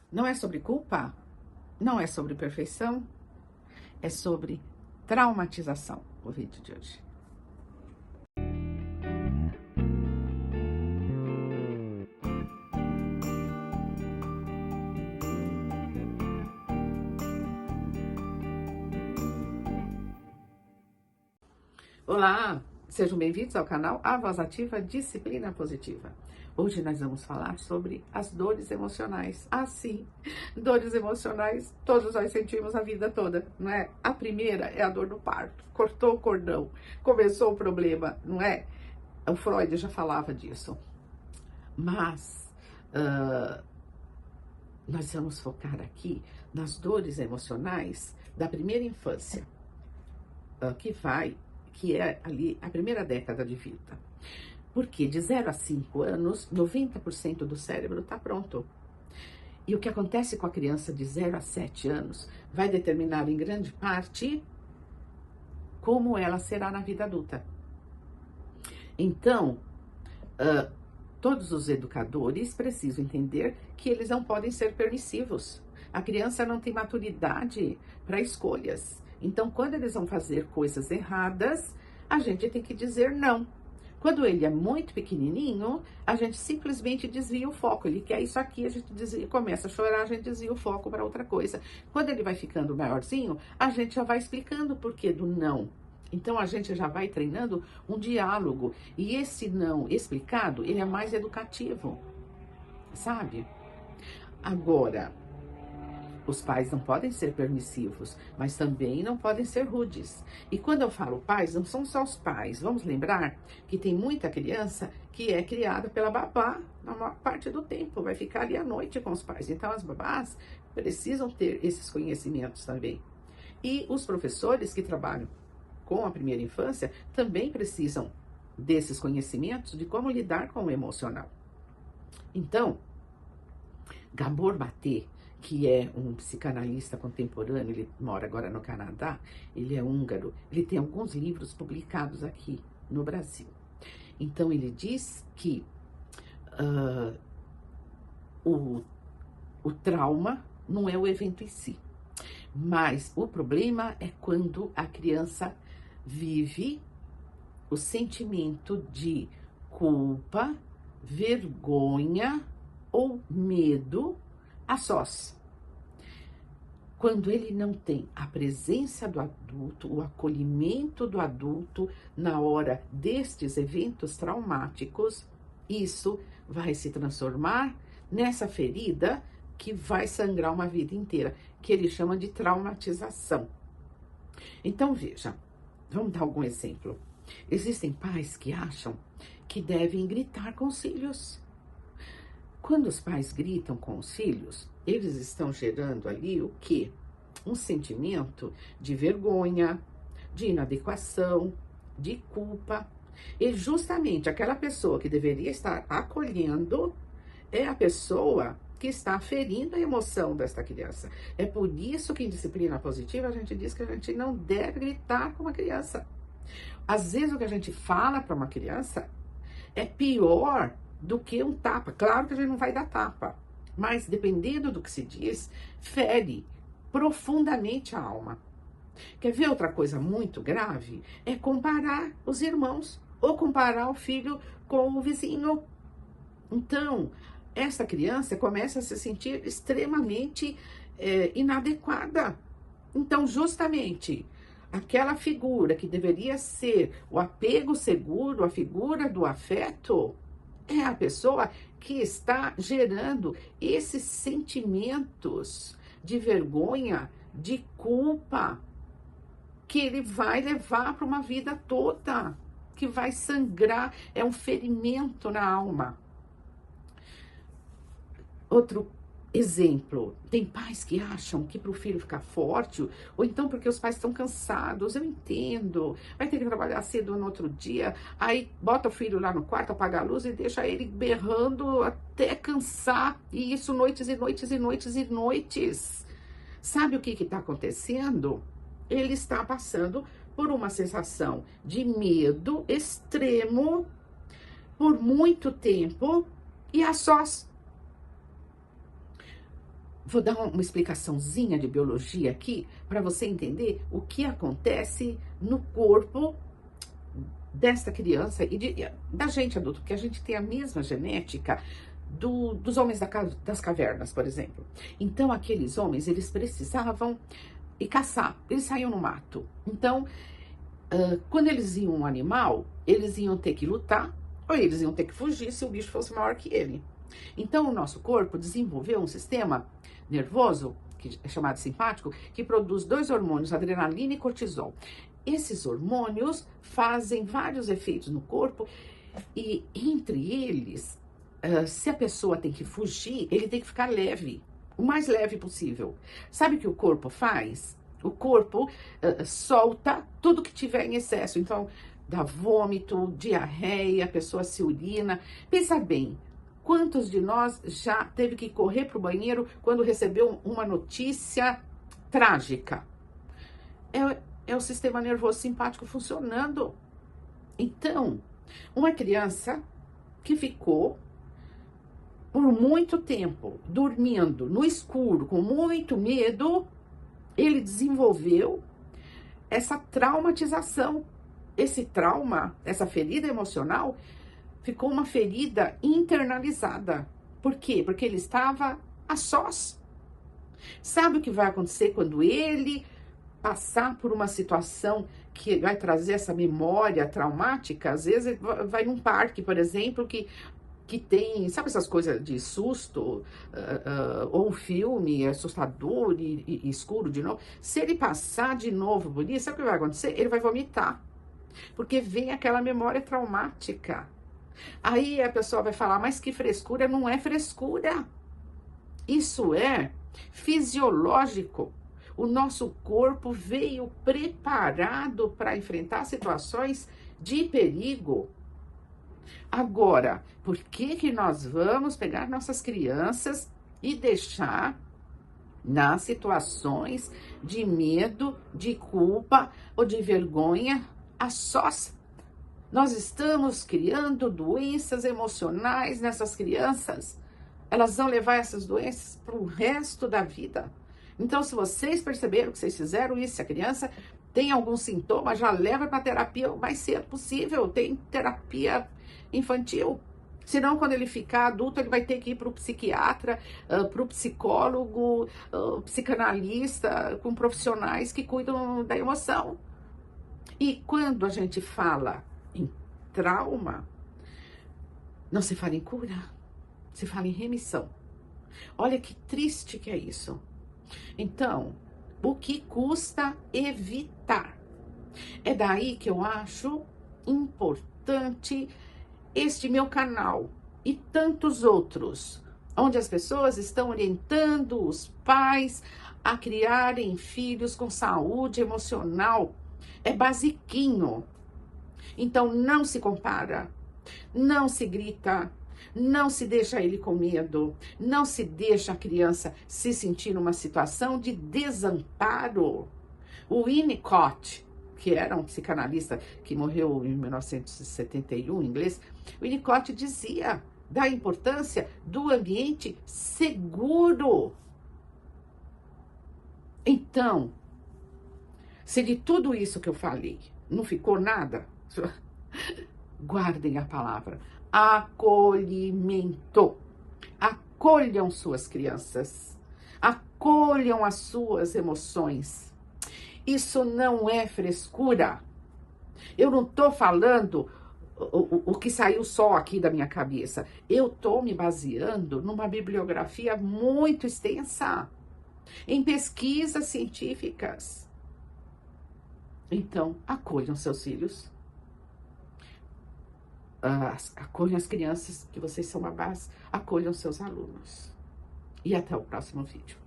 Não é sobre culpa, não é sobre perfeição, é sobre traumatização, o vídeo de hoje. Olá, sejam bem-vindos ao canal A Voz Ativa Disciplina Positiva. Hoje nós vamos falar sobre as dores emocionais. Ah, sim, dores emocionais todos nós sentimos a vida toda, não é? A primeira é a dor do parto. Cortou o cordão, começou o problema, não é? O Freud já falava disso. Mas nós vamos focar aqui nas dores emocionais da primeira infância, que é ali a primeira década de vida. Porque de 0 a 5 anos, 90% do cérebro está pronto. E o que acontece com a criança de 0 a 7 anos vai determinar em grande parte como ela será na vida adulta. Então, todos os educadores precisam entender que eles não podem ser permissivos. A criança não tem maturidade para escolhas. Então, quando eles vão fazer coisas erradas, a gente tem que dizer não. Quando ele é muito pequenininho, a gente simplesmente desvia o foco. Ele quer isso aqui, a gente desvia, começa a chorar, a gente desvia o foco para outra coisa. Quando ele vai ficando maiorzinho, a gente já vai explicando o porquê do não. Então, a gente já vai treinando um diálogo. E esse não explicado, ele é mais educativo, sabe? Agora, os pais não podem ser permissivos, mas também não podem ser rudes. E quando eu falo pais, não são só os pais. Vamos lembrar que tem muita criança que é criada pela babá na maior parte do tempo. Vai ficar ali à noite com os pais. Então, as babás precisam ter esses conhecimentos também. E os professores que trabalham com a primeira infância também precisam desses conhecimentos de como lidar com o emocional. Então, Gabor Maté, que é um psicanalista contemporâneo, ele mora agora no Canadá, ele é húngaro, ele tem alguns livros publicados aqui no Brasil. Então, ele diz que o trauma não é o evento em si, mas o problema é quando a criança vive o sentimento de culpa, vergonha ou medo a sós. Quando ele não tem a presença do adulto, o acolhimento do adulto na hora destes eventos traumáticos, isso vai se transformar nessa ferida que vai sangrar uma vida inteira, que ele chama de traumatização. Então, veja, vamos dar algum exemplo. Existem pais que acham que devem gritar com os filhos. Quando os pais gritam com os filhos, eles estão gerando ali o quê? Um sentimento de vergonha, de inadequação, de culpa. E justamente aquela pessoa que deveria estar acolhendo é a pessoa que está ferindo a emoção desta criança. É por isso que em disciplina positiva a gente diz que a gente não deve gritar com uma criança. Às vezes o que a gente fala para uma criança é pior do que um tapa. Claro que a gente não vai dar tapa, mas dependendo do que se diz, fere profundamente a alma. Quer ver outra coisa muito grave? É comparar os irmãos ou comparar o filho com o vizinho. Então, essa criança começa a se sentir extremamente inadequada. Então, justamente, aquela figura que deveria ser o apego seguro, a figura do afeto, é a pessoa que está gerando esses sentimentos de vergonha, de culpa, que ele vai levar para uma vida toda, que vai sangrar, é um ferimento na alma. Outro exemplo, tem pais que acham que para o filho ficar forte, ou então porque os pais estão cansados, eu entendo, vai ter que trabalhar cedo no outro dia, aí bota o filho lá no quarto, apaga a luz e deixa ele berrando até cansar, e isso noites e noites e noites e noites. Sabe o que está acontecendo? Ele está passando por uma sensação de medo extremo por muito tempo e a sós. Vou dar uma explicaçãozinha de biologia aqui para você entender o que acontece no corpo desta criança e da gente adulto, porque a gente tem a mesma genética dos homens das cavernas, por exemplo. Então, aqueles homens, eles precisavam ir caçar, eles saíam no mato. Então, quando eles iam um animal, eles iam ter que lutar ou eles iam ter que fugir se o bicho fosse maior que ele. Então, o nosso corpo desenvolveu um sistema nervoso, que é chamado simpático, que produz 2 hormônios, adrenalina e cortisol. Esses hormônios fazem vários efeitos no corpo e, entre eles, se a pessoa tem que fugir, ele tem que ficar leve, o mais leve possível. Sabe o que o corpo faz? O corpo solta tudo que tiver em excesso. Então, dá vômito, diarreia, a pessoa se urina. Pensa bem, quantos de nós já teve que correr para o banheiro quando recebeu uma notícia trágica? É o sistema nervoso simpático funcionando. Então, uma criança que ficou por muito tempo dormindo no escuro, com muito medo, ele desenvolveu essa traumatização. Esse trauma, essa ferida emocional, ficou uma ferida internalizada. Por quê? Porque ele estava a sós. Sabe o que vai acontecer quando ele passar por uma situação que vai trazer essa memória traumática? Às vezes vai num parque, por exemplo, que tem, sabe essas coisas de susto, ou um filme assustador e escuro de novo. Se ele passar de novo por isso, sabe o que vai acontecer? Ele vai vomitar, porque vem aquela memória traumática. Aí a pessoa vai falar, mas que frescura? Não é frescura. Isso é fisiológico. O nosso corpo veio preparado para enfrentar situações de perigo. Agora, por que nós vamos pegar nossas crianças e deixar nas situações de medo, de culpa ou de vergonha a sós? Nós estamos criando doenças emocionais nessas crianças. Elas vão levar essas doenças para o resto da vida. Então, se vocês perceberam que vocês fizeram isso, se a criança tem algum sintoma, já leva para terapia o mais cedo possível. Tem terapia infantil. Senão, quando ele ficar adulto, ele vai ter que ir para o psiquiatra, para o psicólogo, psicanalista, com profissionais que cuidam da emoção. E quando a gente fala em trauma, não se fala em cura, se fala em remissão. Olha que triste que é isso. Então, o que custa evitar? É daí que eu acho importante este meu canal e tantos outros, onde as pessoas estão orientando os pais a criarem filhos com saúde emocional. É basiquinho. Então, não se compara, não se grita, não se deixa ele com medo, não se deixa a criança se sentir numa situação de desamparo. O Winnicott, que era um psicanalista que morreu em 1971, em inglês, o Winnicott dizia da importância do ambiente seguro. Então, se de tudo isso que eu falei não ficou nada, guardem a palavra acolhimento. Acolham suas crianças, acolham as suas emoções. Isso não é frescura. Eu não estou falando o que saiu só aqui da minha cabeça. Eu estou me baseando numa bibliografia muito extensa, em pesquisas científicas. Então, acolham seus filhos. Acolham as crianças, que vocês são babás. Acolham seus alunos. E até o próximo vídeo.